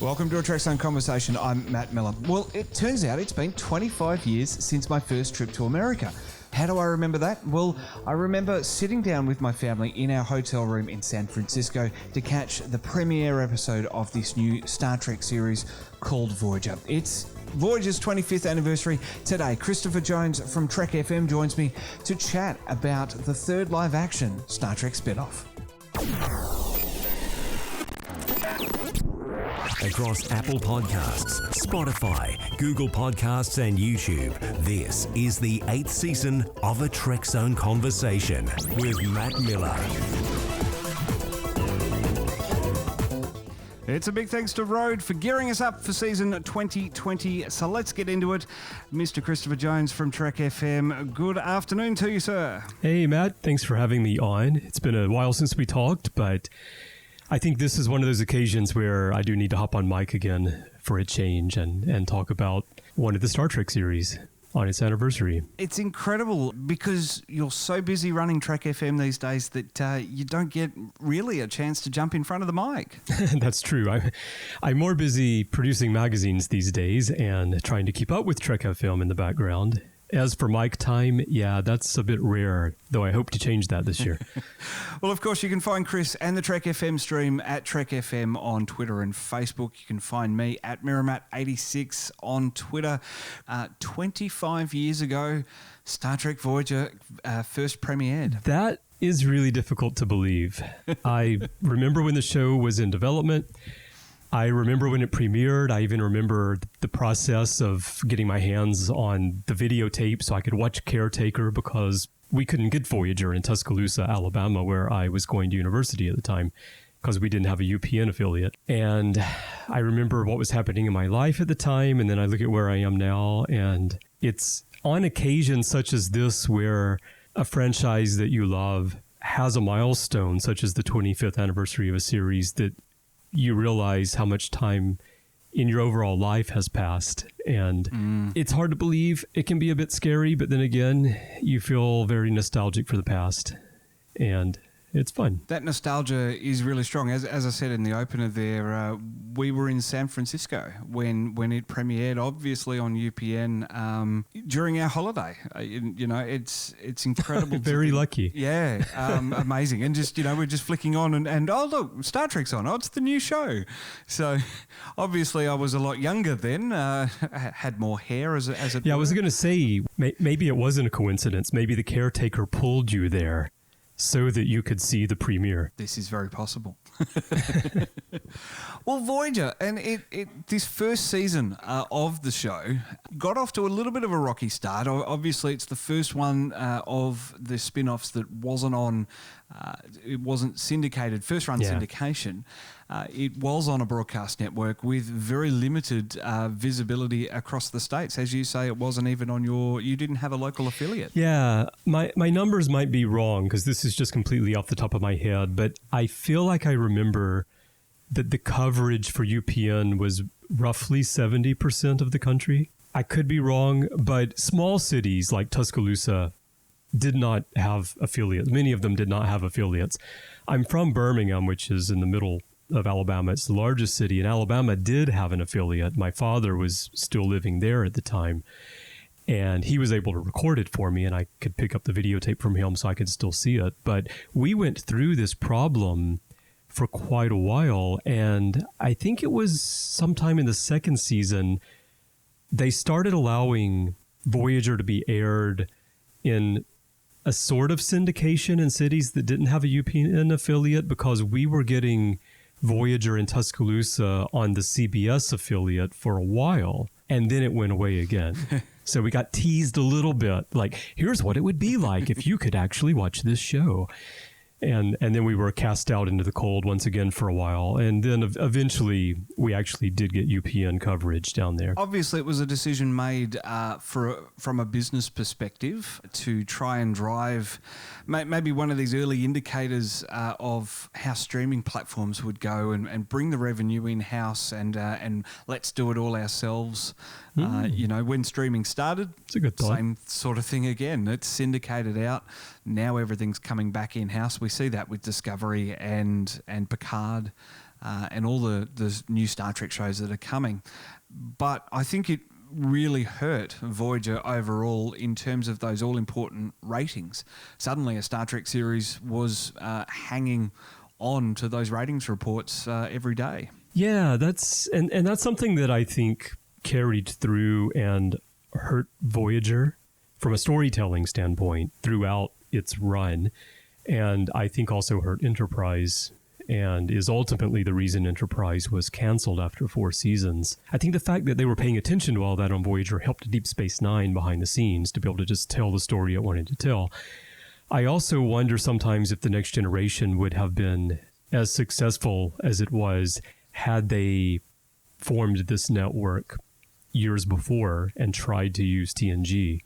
Welcome to a Trekzone Conversation. I'm Matt Miller. Well, it turns out it's been 25 years since my first trip to America. How do I remember that? Well, I remember sitting down with my family in our hotel room in San Francisco to catch the premiere episode of this new Star Trek series called Voyager. It's Voyager's 25th anniversary today. Christopher Jones from Trek FM joins me to chat about the third live-action Star Trek spin-off. Across Apple Podcasts, Spotify, Google Podcasts and YouTube, this is the 8th season of a Trekzone Conversation with Matt Miller. It's a big thanks to Rode for gearing us up for season 2020. So let's get into it. Mr. Christopher Jones from Trek FM, good afternoon to you, sir. Hey, Matt. Thanks for having me on. It's been a while since we talked, but I think this is one of those occasions where I do need to hop on mic again for a change and talk about one of the Star Trek series on its anniversary. It's incredible because you're so busy running Trek FM these days that you don't get really a chance to jump in front of the mic. That's true. I'm more busy producing magazines these days and trying to keep up with Trek FM in the background. As for mic time, yeah, that's a bit rare, though I hope to change that this year. Well, of course, you can find Chris and the Trek FM stream at Trek FM on Twitter and Facebook. You can find me at Miramat86 on Twitter. 25 years ago, Star Trek Voyager first premiered. That is really difficult to believe. I remember when the show was in development. I remember when it premiered. I even remember the process of getting my hands on the videotape so I could watch Caretaker because we couldn't get Voyager in Tuscaloosa, Alabama, where I was going to university at the time because we didn't have a UPN affiliate. And I remember what was happening in my life at the time, and then I look at where I am now, and it's on occasions such as this where a franchise that you love has a milestone, such as the 25th anniversary of a series, that you realize how much time in your overall life has passed. And it's hard to believe. It can be a bit scary, but then again, you feel very nostalgic for the past. And it's fun. That nostalgia is really strong. As I said in the opener there, we were in San Francisco when it premiered, obviously on UPN, during our holiday. You know, it's incredible. Very lucky. Yeah, amazing. And just, we're just flicking on and oh, look, Star Trek's on. Oh, it's the new show. So obviously I was a lot younger then, had more hair as it Yeah, were. I was going to say, maybe it wasn't a coincidence. Maybe the Caretaker pulled you there so that you could see the premiere. This is very possible. Well, Voyager, and this first season of the show got off to a little bit of a rocky start. Obviously, it's the first one of the spin-offs that wasn't on, it wasn't syndicated, first-run syndication. It was on a broadcast network with very limited visibility across the states. As you say, it wasn't even on you didn't have a local affiliate. Yeah, my numbers might be wrong because this is just completely off the top of my head, but I feel like I remember that the coverage for UPN was roughly 70% of the country. I could be wrong, but small cities like Tuscaloosa did not have affiliates. Many of them did not have affiliates. I'm from Birmingham, which is in the middle of Alabama. It's the largest city, and Alabama did have an affiliate. My father was still living there at the time, and he was able to record it for me, and I could pick up the videotape from him so I could still see it. But we went through this problem for quite a while, and I think it was sometime in the second season, they started allowing Voyager to be aired in a sort of syndication in cities that didn't have a UPN affiliate because we were getting Voyager in Tuscaloosa on the CBS affiliate for a while, and then it went away again. So we got teased a little bit, like, here's what it would be like if you could actually watch this show. And then we were cast out into the cold once again for a while. And then eventually we actually did get UPN coverage down there. Obviously, it was a decision made from a business perspective to try and drive maybe one of these early indicators of how streaming platforms would go and bring the revenue in-house and let's do it all ourselves. When streaming started, it's a good thought. Same sort of thing again. It's syndicated out. Now everything's coming back in-house. We see that with Discovery and Picard. and all the new Star Trek shows that are coming. But I think it really hurt Voyager overall in terms of those all-important ratings. Suddenly a Star Trek series was hanging on to those ratings reports every day. Yeah, that's something that I think carried through and hurt Voyager from a storytelling standpoint throughout its run, and I think also hurt Enterprise, and is ultimately the reason Enterprise was canceled after 4 seasons. I think the fact that they were paying attention to all that on Voyager helped Deep Space Nine behind the scenes to be able to just tell the story it wanted to tell. I also wonder sometimes if The Next Generation would have been as successful as it was had they formed this network years before and tried to use TNG.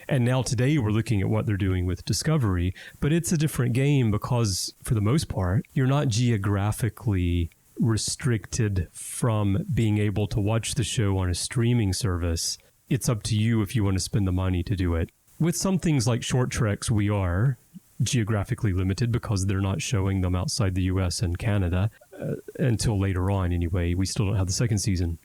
And now today we're looking at what they're doing with Discovery, but it's a different game because for the most part, you're not geographically restricted from being able to watch the show on a streaming service. It's up to you if you want to spend the money to do it. With some things like short treks, we are geographically limited because they're not showing them outside the US and Canada until later on anyway. We still don't have the second season.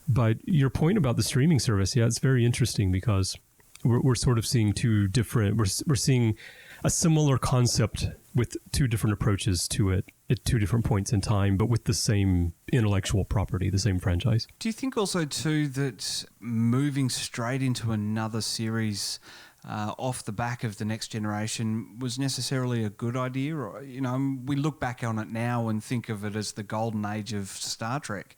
But your point about the streaming service, yeah, it's very interesting because we're sort of seeing two different, we're seeing a similar concept with two different approaches to it at two different points in time, but with the same intellectual property, the same franchise. Do you think also too that moving straight into another series off the back of The Next Generation was necessarily a good idea? Or, you know, we look back on it now and think of it as the golden age of Star Trek.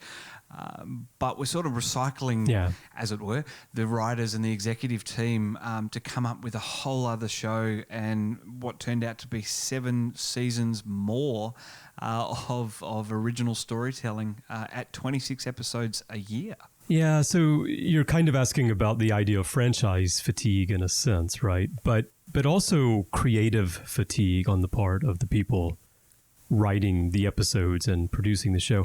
But we're sort of recycling, as it were, the writers and the executive team to come up with a whole other show and what turned out to be 7 seasons more of original storytelling at 26 episodes a year. Yeah, so you're kind of asking about the idea of franchise fatigue in a sense, right? But also creative fatigue on the part of the people writing the episodes and producing the show.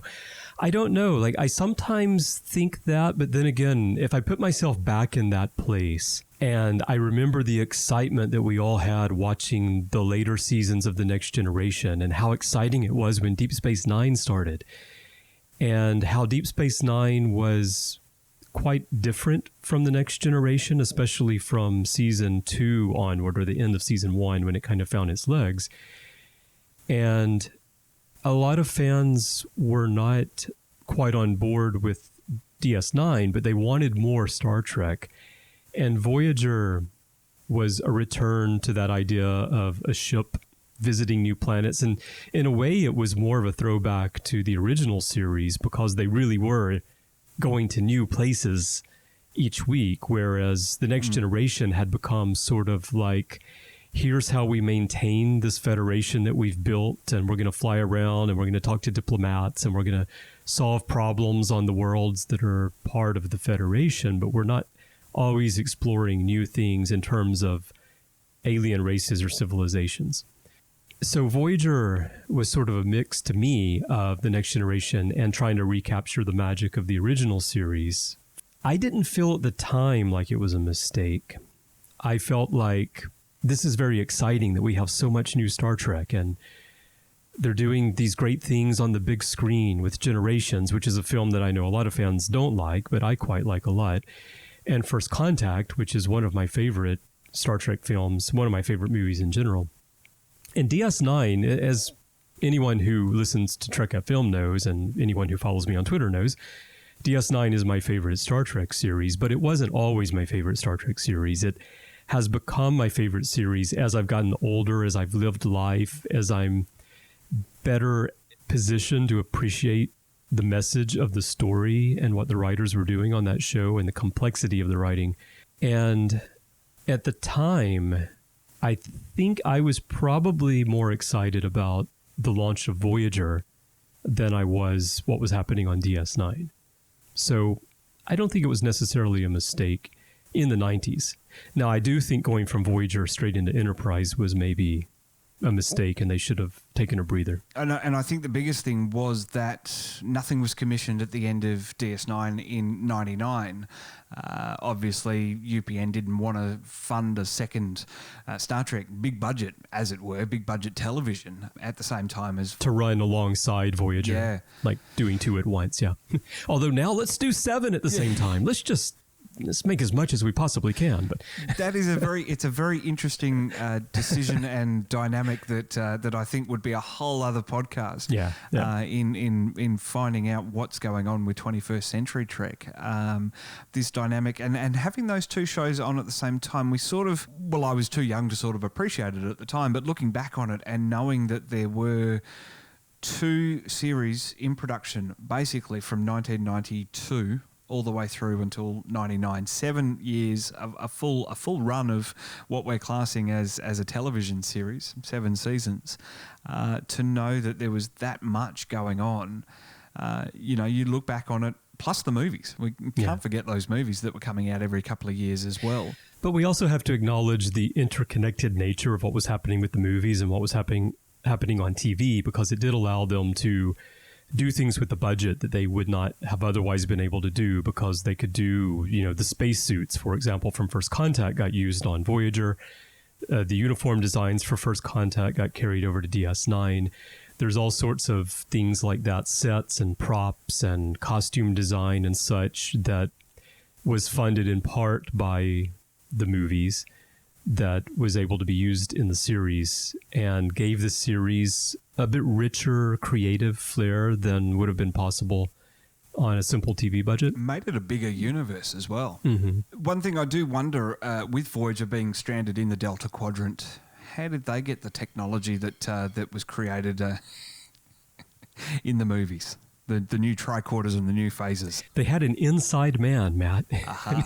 I don't know. Like, I sometimes think that, but then again, if I put myself back in that place and I remember the excitement that we all had watching the later seasons of The Next Generation and how exciting it was when Deep Space Nine started and how Deep Space Nine was quite different from The Next Generation, especially from season 2 onward, or the end of season 1 when it kind of found its legs. And a lot of fans were not quite on board with DS9, but they wanted more Star Trek. And Voyager was a return to that idea of a ship visiting new planets. And in a way, it was more of a throwback to the original series because they really were going to new places each week, whereas The Next Generation had become sort of like, here's how we maintain this federation that we've built, and we're going to fly around and we're going to talk to diplomats and we're going to solve problems on the worlds that are part of the federation, but we're not always exploring new things in terms of alien races or civilizations. So Voyager was sort of a mix to me of The Next Generation and trying to recapture the magic of the original series. I didn't feel at the time like it was a mistake. I felt like this is very exciting that we have so much new Star Trek, and they're doing these great things on the big screen with Generations, which is a film that I know a lot of fans don't like, but I quite like a lot. And First Contact, which is one of my favorite Star Trek films, one of my favorite movies in general. And DS9, as anyone who listens to Trek at Film knows, and anyone who follows me on Twitter knows, DS9 is my favorite Star Trek series, but it wasn't always my favorite Star Trek series. It has become my favorite series as I've gotten older, as I've lived life, as I'm better positioned to appreciate the message of the story and what the writers were doing on that show and the complexity of the writing. And at the time, I think I was probably more excited about the launch of Voyager than I was what was happening on DS9. So I don't think it was necessarily a mistake in the 90s. Now, I do think going from Voyager straight into Enterprise was maybe a mistake and they should have taken a breather. And I think the biggest thing was that nothing was commissioned at the end of DS9 in 99. Obviously, UPN didn't want to fund a second Star Trek, big budget, as it were, big budget television at the same time as... To run alongside Voyager. Yeah. Like doing two at once, yeah. Although now let's do 7 at the same time. Let's make as much as we possibly can. But that is it's a very interesting decision and dynamic that I think would be a whole other podcast. Yeah. In finding out what's going on with 21st Century Trek, this dynamic and having those two shows on at the same time, I was too young to sort of appreciate it at the time, but looking back on it and knowing that there were 2 series in production, basically from 1992 all the way through until 99, 7 years, a full run of what we're classing as a television series, 7 seasons, to know that there was that much going on. You look back on it, plus the movies. We can't forget those movies that were coming out every couple of years as well. But we also have to acknowledge the interconnected nature of what was happening with the movies and what was happening on TV, because it did allow them to do things with the budget that they would not have otherwise been able to do, because they could do, the spacesuits, for example, from First Contact got used on Voyager. The uniform designs for First Contact got carried over to DS9. There's all sorts of things like that, sets and props and costume design and such, that was funded in part by the movies, that was able to be used in the series and gave the series a bit richer creative flair than would have been possible on a simple TV budget. Made it a bigger universe as well. Mm-hmm. One thing I do wonder, with Voyager being stranded in the Delta Quadrant, how did they get the technology that was created in the movies? The new tricorders and the new phasers. They had an inside man, Matt. Uh-huh.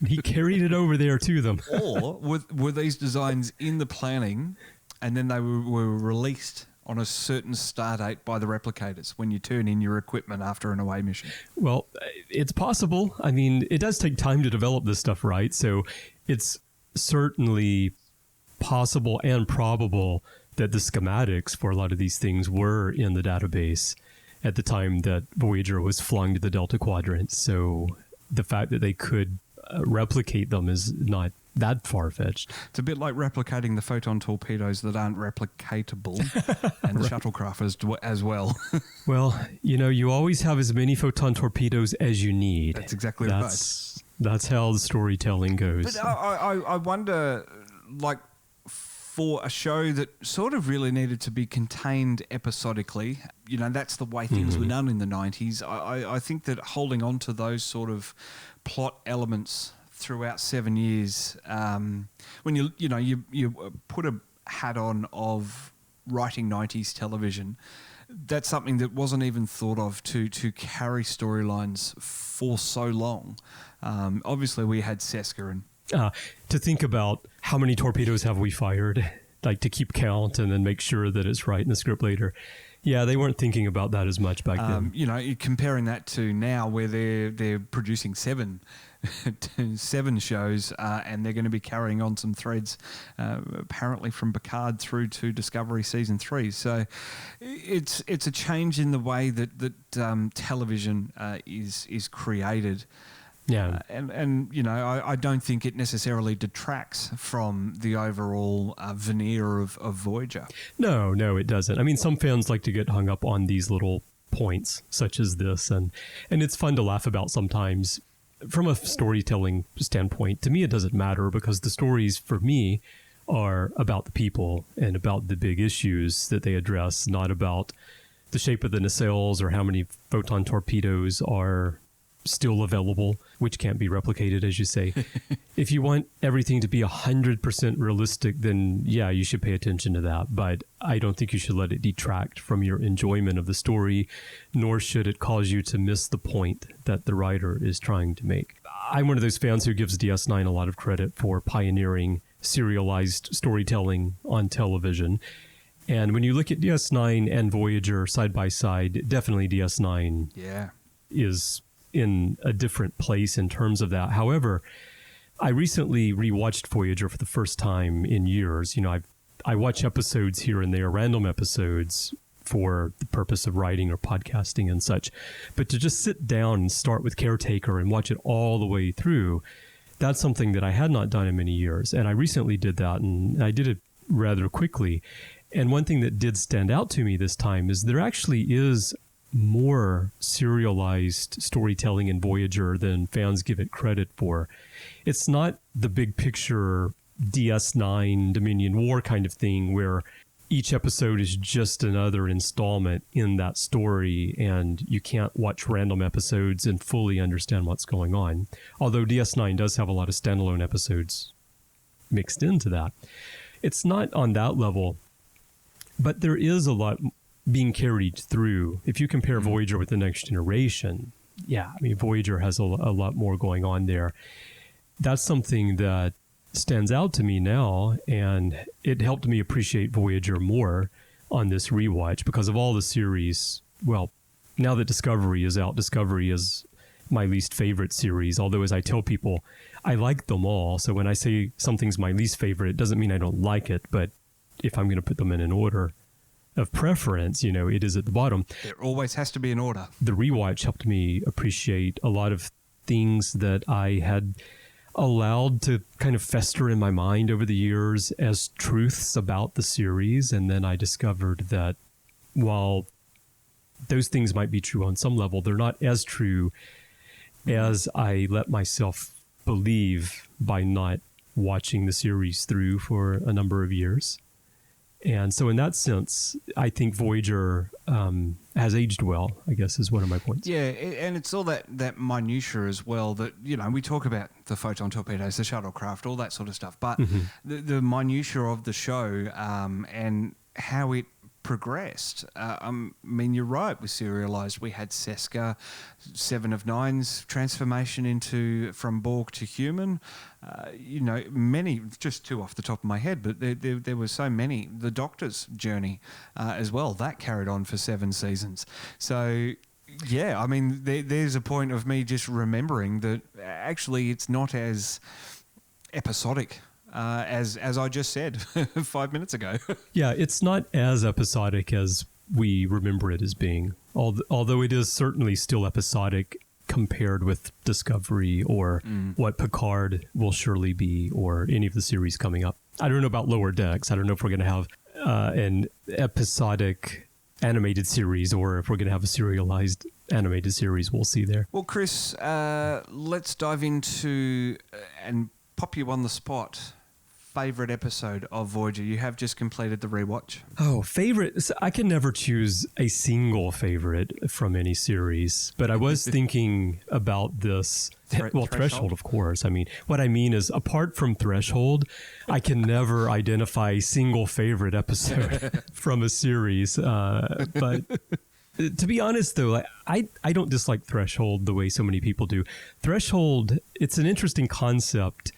He carried it over there to them. Or were these designs in the planning and then they were released on a certain start date by the replicators when you turn in your equipment after an away mission? Well, it's possible. I mean, it does take time to develop this stuff, right? So it's certainly possible and probable that the schematics for a lot of these things were in the database at the time that Voyager was flung to the Delta Quadrant. So the fact that they could replicate them is not that far-fetched. It's a bit like replicating the photon torpedoes that aren't replicatable and the shuttlecraft as well. Well, you always have as many photon torpedoes as you need. That's exactly right. That's how the storytelling goes. But I wonder, like, for a show that sort of really needed to be contained episodically, that's the way things were done in the 90s. I think that holding on to those sort of plot elements throughout 7 years, when you put a hat on of writing 90s television, that's something that wasn't even thought of to carry storylines for so long. Obviously, we had Seska and... to think about how many torpedoes have we fired, like to keep count and then make sure that it's right in the script later. Yeah, they weren't thinking about that as much back then. Comparing that to now, where they're producing seven shows, and they're going to be carrying on some threads, apparently from Picard through to Discovery season 3. So it's a change in the way that television is created. Yeah, I don't think it necessarily detracts from the overall veneer of Voyager. No, it doesn't. I mean, some fans like to get hung up on these little points, such as this, and it's fun to laugh about sometimes. From a storytelling standpoint, to me, it doesn't matter, because the stories for me are about the people and about the big issues that they address, not about the shape of the nacelles or how many photon torpedoes are still available, which can't be replicated, as you say. If you want everything to be 100% realistic, then yeah, you should pay attention to that. But I don't think you should let it detract from your enjoyment of the story, nor should it cause you to miss the point that the writer is trying to make. I'm one of those fans who gives DS9 a lot of credit for pioneering serialized storytelling on television. And when you look at DS9 and Voyager side by side, definitely DS9 is in a different place in terms of that. However, I recently rewatched Voyager for the first time in years. I've I watch episodes here and there, random episodes for the purpose of writing or podcasting and such. But to just sit down and start with Caretaker and watch it all the way through, that's something that I had not done in many years. And I recently did that, and I did it rather quickly. And one thing that did stand out to me this time is there actually is more serialized storytelling in Voyager than fans give it credit for. It's not the big picture DS9 Dominion War kind of thing where each episode is just another installment in that story and you can't watch random episodes and fully understand what's going on. Although DS9 does have a lot of standalone episodes mixed into that. It's not on that level, but there is a lot being carried through. If you compare Voyager with The Next Generation, yeah, I mean, Voyager has a lot more going on there. That's something that stands out to me now, and it helped me appreciate Voyager more on this rewatch because of all the series. Well, now that Discovery is out, Discovery is my least favorite series, although as I tell people, I like them all. So when I say something's my least favorite, it doesn't mean I don't like it, but if I'm going to put them in an order of preference, you know, it is at the bottom. There always has to be an order. The rewatch helped me appreciate a lot of things that I had allowed to kind of fester in my mind over the years as truths about the series. And then I discovered that while those things might be true on some level, they're not as true as I let myself believe by not watching the series through for a number of years. And so in that sense, I think Voyager has aged well, I guess, is one of my points. Yeah, and it's all that minutiae as well that, you know, we talk about the photon torpedoes, the shuttlecraft, all that sort of stuff. But the minutiae of the show and how it progressed. I mean, you're right, with serialized. We had Seska, 7 of 9's transformation from Borg to human. You know, many, just 2 off the top of my head, but there were so many. The Doctor's journey as well, that carried on for 7 seasons. So, yeah, I mean, there's a point of me just remembering that actually it's not as episodic as I just said 5 minutes ago. Yeah, it's not as episodic as we remember it as being, although it is certainly still episodic compared with Discovery or what Picard will surely be, or any of the series coming up. I don't know about Lower Decks. I don't know if we're going to have an episodic animated series or if we're going to have a serialized animated series. We'll see there. Well, Chris, let's dive into and pop you on the spot. Favorite episode of Voyager? You have just completed the rewatch. Oh, favorite. I can never choose a single favorite from any series, but I was thinking about this. Threshold, of course. I mean, what I mean is, apart from Threshold, I can never identify a single favorite episode from a series. But to be honest, though, I don't dislike Threshold the way so many people do. Threshold, it's an interesting concept.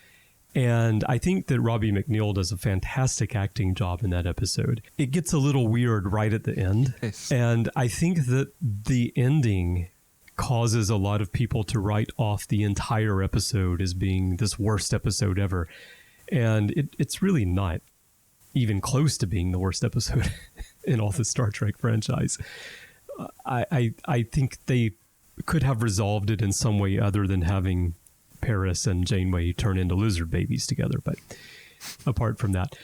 And I think that Robbie McNeil does a fantastic acting job in that episode. It gets a little weird right at the end. Yes. And I think that the ending causes a lot of people to write off the entire episode as being this worst episode ever. And it's really not even close to being the worst episode in all the Star Trek franchise. I think they could have resolved it in some way other than having Paris and Janeway turn into lizard babies together. But apart from that,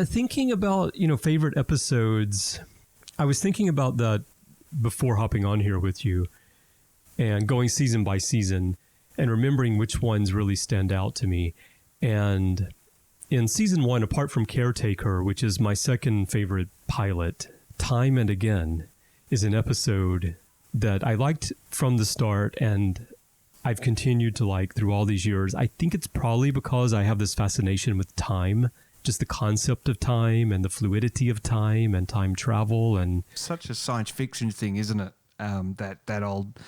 thinking about, favorite episodes, I was thinking about that before hopping on here with you and going season by season and remembering which ones really stand out to me. And in season 1, apart from Caretaker, which is my second favorite pilot, Time and Again is an episode that I liked from the start and I've continued to like through all these years. I think it's probably because I have this fascination with time, just the concept of time and the fluidity of time and time travel. And such a science fiction thing, isn't it? That old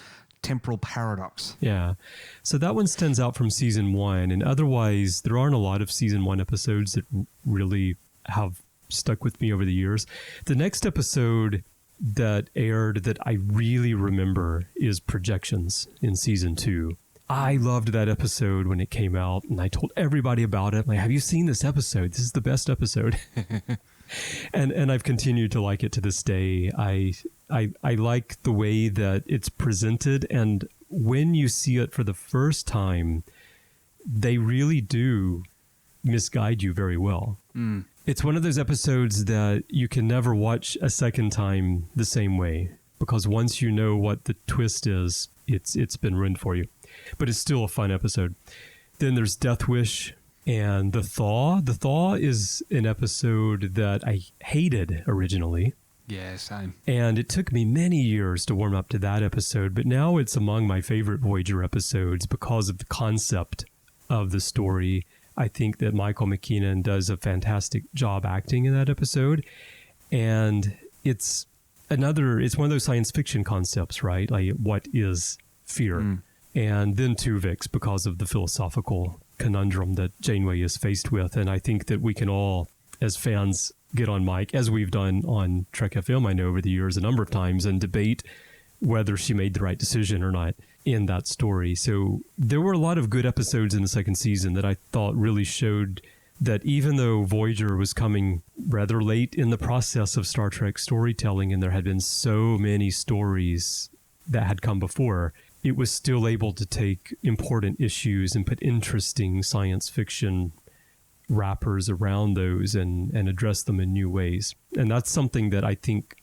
temporal paradox. Yeah. So that one stands out from season 1. And otherwise, there aren't a lot of season 1 episodes that really have stuck with me over the years. The next episode that aired that I really remember is Projections in season 2. I loved that episode when it came out, and I told everybody about it. Like, have you seen this episode? This is the best episode. and I've continued to like it to this day. I like the way that it's presented, and when you see it for the first time, they really do misguide you very well. It's one of those episodes that you can never watch a second time the same way, because once you know what the twist is, it's been ruined for you. But it's still a fun episode. Then there's Death Wish and The Thaw. The Thaw is an episode that I hated originally. Yeah, same. And it took me many years to warm up to that episode, but now it's among my favorite Voyager episodes because of the concept of the story. I think that Michael McKean does a fantastic job acting in that episode. And it's one of those science fiction concepts, right? Like, what is fear? And then Tuvix, because of the philosophical conundrum that Janeway is faced with. And I think that we can all, as fans, get on mic, as we've done on Trek FM, I know, over the years a number of times, and debate whether she made the right decision or not in that story. So there were a lot of good episodes in the second season that I thought really showed that even though Voyager was coming rather late in the process of Star Trek storytelling, and there had been so many stories that had come before, it was still able to take important issues and put interesting science fiction wrappers around those and address them in new ways. And that's something that I think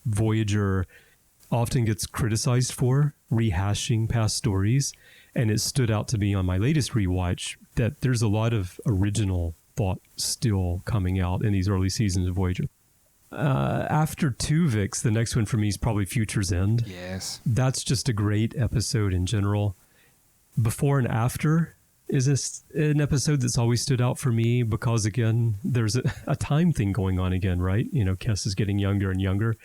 Voyager often gets criticized for, rehashing past stories. And it stood out to me on my latest rewatch that there's a lot of original thought still coming out in these early seasons of Voyager. After Tuvix, the next one for me is probably Future's End. Yes. That's just a great episode in general. Before and After is an episode that's always stood out for me because, again, there's a time thing going on again, right? You know, Kes is getting younger and younger.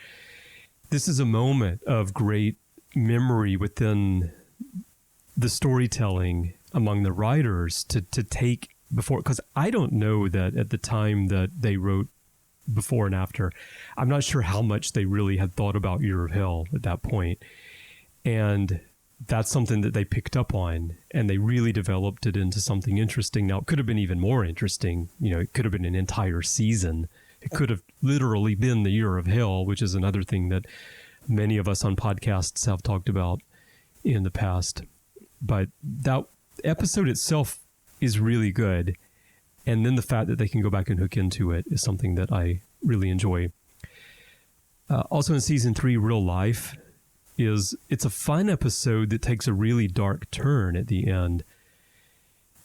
This is a moment of great memory within the storytelling among the writers to take before, because I don't know that at the time that they wrote Before and After, I'm not sure how much they really had thought about Year of Hell at that point. And that's something that they picked up on, and they really developed it into something interesting. Now, it could have been even more interesting. You know, it could have been an entire season. It could have literally been the Year of Hell, which is another thing that many of us on podcasts have talked about in the past. But that episode itself is really good. And then the fact that they can go back and hook into it is something that I really enjoy. Also in season 3, Real Life, it's a fun episode that takes a really dark turn at the end.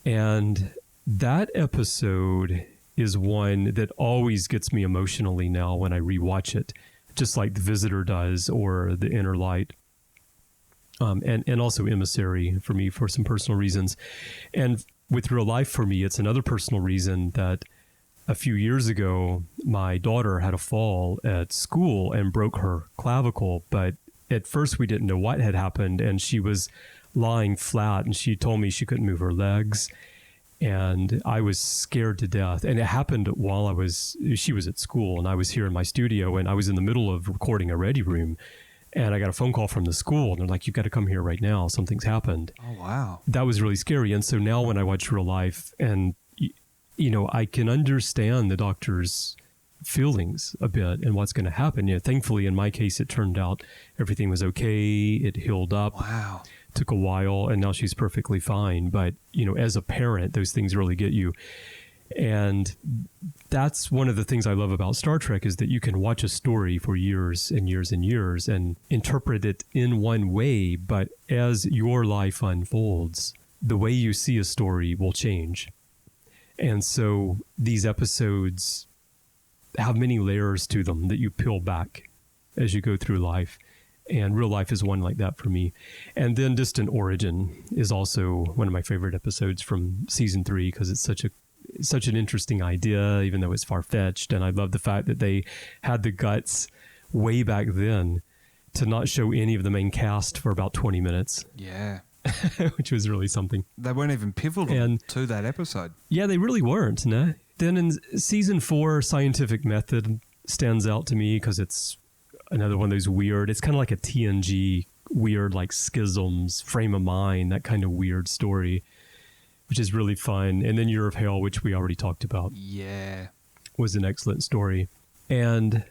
And that episode is one that always gets me emotionally now when I rewatch it, just like The Visitor does, or The Inner Light. And also Emissary for me for some personal reasons. And with Real Life for me, it's another personal reason that a few years ago, my daughter had a fall at school and broke her clavicle. But at first we didn't know what had happened, and she was lying flat, and she told me she couldn't move her legs. And I was scared to death. And it happened while she was at school, and I was here in my studio, and I was in the middle of recording a Ready Room. And I got a phone call from the school, and they're like, "You've got to come here right now. Something's happened." Oh, wow. That was really scary. And so now when I watch Real Life, and, you know, I can understand the doctor's feelings a bit and what's going to happen. You know, thankfully, in my case, it turned out everything was okay. It healed up. Wow. Took a while, and now she's perfectly fine. But, you know, as a parent, those things really get you. And that's one of the things I love about Star Trek, is that you can watch a story for years and years and years and interpret it in one way. But as your life unfolds, the way you see a story will change. And so these episodes have many layers to them that you peel back as you go through life. And Real Life is one like that for me. And then Distant Origin is also one of my favorite episodes from season 3, because it's such an interesting idea, even though it's far-fetched. And I love the fact that they had the guts way back then to not show any of the main cast for about 20 minutes. Yeah. Which was really something. They weren't even pivotal to that episode. Yeah, they really weren't, no? Then in season 4, Scientific Method stands out to me because it's another one of those weird, it's kind of like a TNG weird like schisms, frame of mind, that kind of weird story, which is really fun. And then Year of Hell, which we already talked about. Yeah. Was an excellent story. And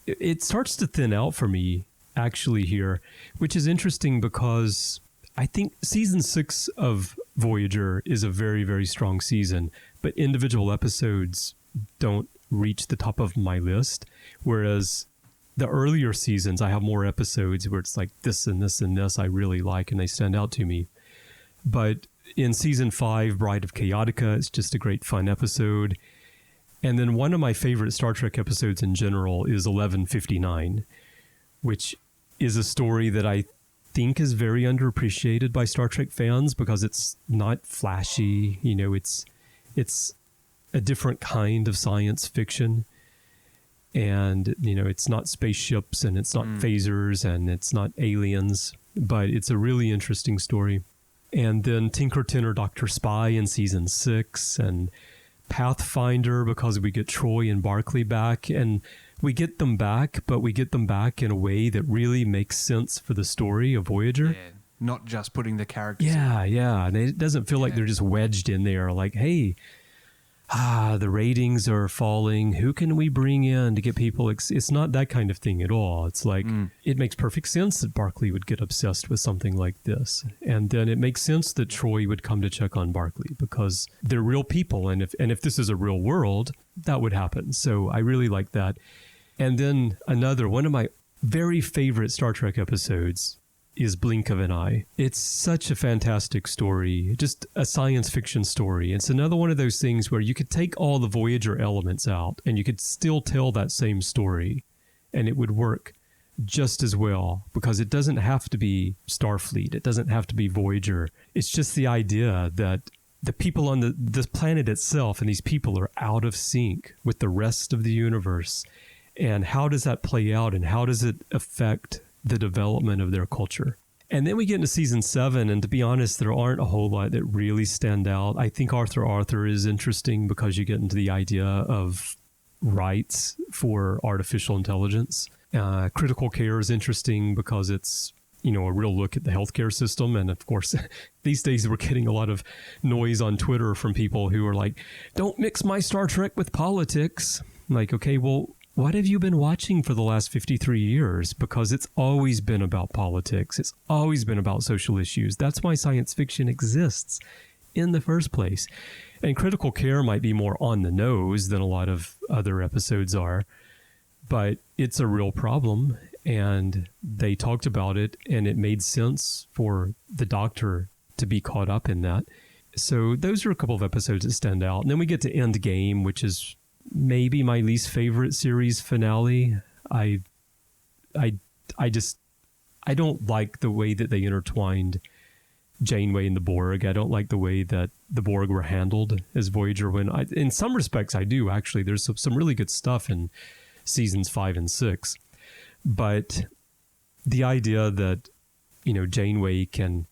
it starts to thin out for me actually here, which is interesting because I think season 6 of Voyager is a very, very strong season, but individual episodes don't reach the top of my list. Whereas the earlier seasons, I have more episodes where it's like this and this and this I really like and they stand out to me. But in season 5, Bride of Chaotica, it's just a great fun episode. And then one of my favorite Star Trek episodes in general is 1159, which is a story that I think is very underappreciated by Star Trek fans because it's not flashy. You know, it's a different kind of science fiction. And, you know, it's not spaceships and it's not phasers and it's not aliens, but it's a really interesting story. And then Tinker Tenor Dr. Spy in season 6 and Pathfinder, because we get Troy and Barclay back, and we get them back, but we get them back in a way that really makes sense for the story of Voyager. Yeah, not just putting the characters Yeah. And it doesn't feel like they're just wedged in there like, hey, the ratings are falling. Who can we bring in to get people? It's not that kind of thing at all. It's like, it makes perfect sense that Barclay would get obsessed with something like this. And then it makes sense that Troy would come to check on Barclay because they're real people. And if this is a real world, that would happen. So I really like that. And then one of my very favorite Star Trek episodes is Blink of an Eye. It's such a fantastic story, just a science fiction story. It's another one of those things where you could take all the Voyager elements out and you could still tell that same story and it would work just as well because it doesn't have to be Starfleet. It doesn't have to be Voyager. It's just the idea that the people on this planet itself and these people are out of sync with the rest of the universe. And how does that play out and how does it affect the development of their culture? And then we get into season 7, and to be honest, there aren't a whole lot that really stand out. I think Arthur is interesting because you get into the idea of rights for artificial intelligence. Critical Care is interesting because it's, you know, a real look at the healthcare system. And of course, these days we're getting a lot of noise on Twitter from people who are like, don't mix my Star Trek with politics. Like, okay, well, what have you been watching for the last 53 years? Because it's always been about politics. It's always been about social issues. That's why science fiction exists in the first place. And Critical Care might be more on the nose than a lot of other episodes are, but it's a real problem. And they talked about it, and it made sense for the Doctor to be caught up in that. So those are a couple of episodes that stand out. And then we get to Endgame, which is maybe my least favorite series finale. I don't like the way that they intertwined Janeway and the Borg. I don't like the way that the Borg were handled as Voyager. In some respects, I do actually. There's some really good stuff in seasons 5 and 6, but the idea that, you know, Janeway can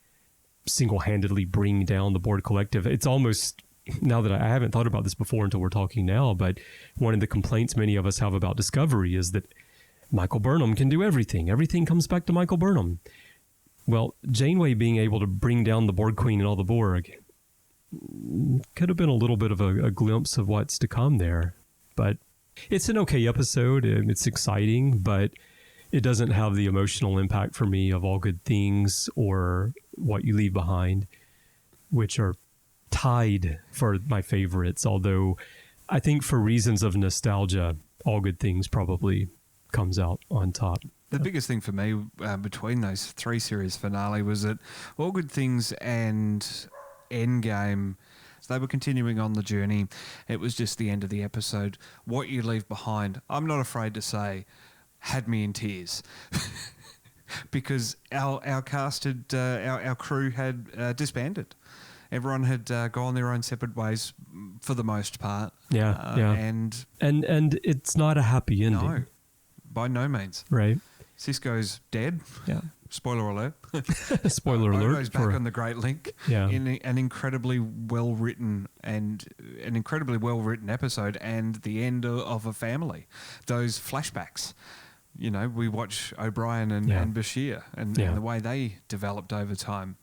single-handedly bring down the Borg Collective, it's almost, now that I haven't thought about this before until we're talking now, but one of the complaints many of us have about Discovery is that Michael Burnham can do everything. Everything comes back to Michael Burnham. Well, Janeway being able to bring down the Borg Queen and all the Borg could have been a little bit of a glimpse of what's to come there. But it's an okay episode. It's exciting, but it doesn't have the emotional impact for me of All Good Things or What You Leave Behind, which are tied for my favorites, although I think for reasons of nostalgia, All Good Things probably comes out on top. The biggest thing for me between those 3 series finale was that All Good Things and Endgame, they were continuing on the journey. It was just the end of the episode. What You Leave Behind, I'm not afraid to say, had me in tears. Because our cast had, our crew had disbanded. Everyone had gone their own separate ways for the most part. And it's not a happy ending. No, by no means. Right. Cisco's dead. Yeah. Spoiler alert. Spoiler alert. Odo's back on the Great Link. Yeah. In an incredibly well written episode, and the end of a family. Those flashbacks we watch O'Brien and Bashir and the way they developed over time.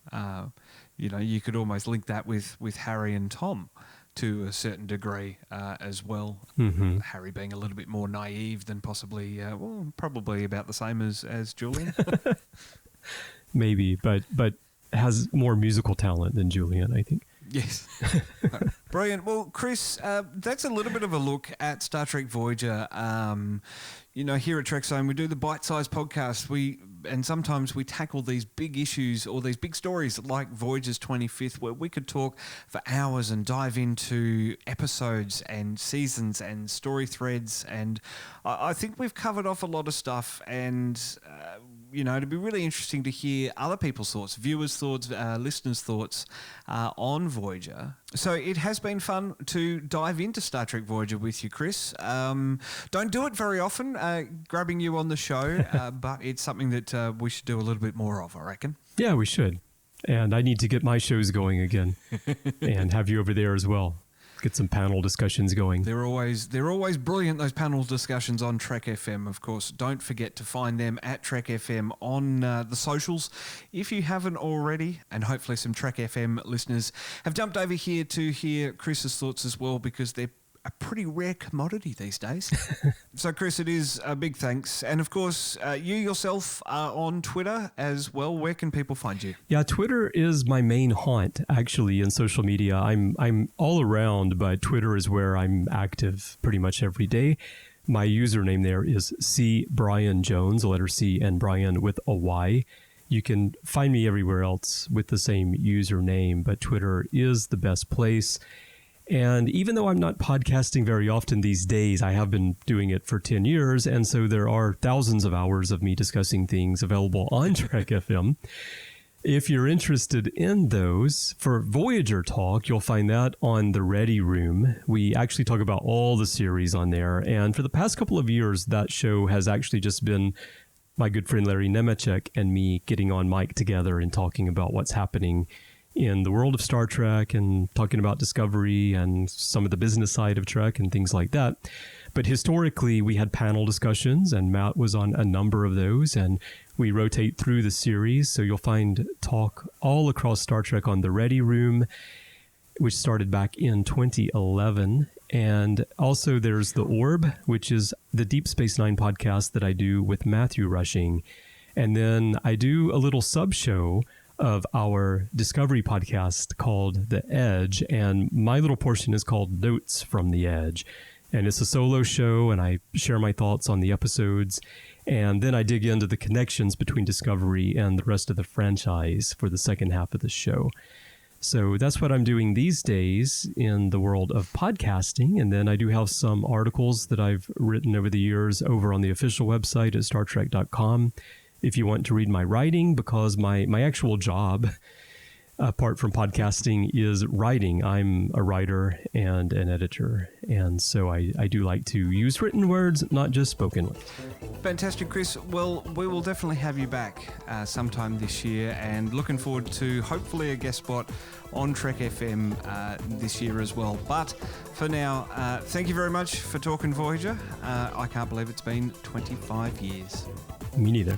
You could almost link that with Harry and Tom to a certain degree as well. Mm-hmm. Harry being a little bit more naive than possibly, probably about the same as Julian. Maybe, but has more musical talent than Julian, I think. Yes. Brilliant. Well, Chris, that's a little bit of a look at Star Trek Voyager. Here at Trekzone, we do the bite-sized podcast. And sometimes we tackle these big issues or these big stories like Voyager's 25th, where we could talk for hours and dive into episodes and seasons and story threads. And I think we've covered off a lot of stuff. And, it'd be really interesting to hear other people's thoughts, viewers' thoughts, listeners' thoughts on Voyager. So it has been fun to dive into Star Trek Voyager with you, Chris. Don't do it very often, grabbing you on the show, but it's something that we should do a little bit more of, I reckon. Yeah, we should. And I need to get my shows going again and have you over there as well. Get some panel discussions going. They're always brilliant, those panel discussions on Trek FM, of course. Don't forget to find them at Trek FM on the socials if you haven't already. And hopefully some Trek FM listeners have jumped over here to hear Chris's thoughts as well, because they're a pretty rare commodity these days. So, Chris, it is a big thanks. And, of course, you yourself are on Twitter as well. Where can people find you? Yeah, Twitter is my main haunt, actually, in social media. I'm all around, but Twitter is where I'm active pretty much every day. My username there is C. Brian Jones, the letter C, and Brian with a Y. You can find me everywhere else with the same username, but Twitter is the best place. And even though I'm not podcasting very often these days, I have been doing it for 10 years. And so there are thousands of hours of me discussing things available on Trek FM. If you're interested in those, for Voyager Talk, you'll find that on the Ready Room. We actually talk about all the series on there. And for the past couple of years, that show has actually just been my good friend Larry Nemechek and me getting on mic together and talking about what's happening in the world of Star Trek and talking about Discovery and some of the business side of Trek and things like that. But historically, we had panel discussions, and Matt was on a number of those, and we rotate through the series. So you'll find talk all across Star Trek on the Ready Room, which started back in 2011. And also there's The Orb, which is the Deep Space Nine podcast that I do with Matthew Rushing. And then I do a little sub-show of our Discovery podcast called The Edge, and my little portion is called Notes from the Edge. And it's a solo show, and I share my thoughts on the episodes, and then I dig into the connections between Discovery and the rest of the franchise for the second half of the show. So that's what I'm doing these days in the world of podcasting. And then I do have some articles that I've written over the years over on the official website at StarTrek.com. If you want to read my writing, because my actual job, apart from podcasting, is writing. I'm a writer and an editor, and so I do like to use written words, not just spoken words. Fantastic, Chris. Well, we will definitely have you back sometime this year, and looking forward to hopefully a guest spot on Trek FM this year as well. But for now, thank you very much for talking Voyager. I can't believe it's been 25 years. Me neither.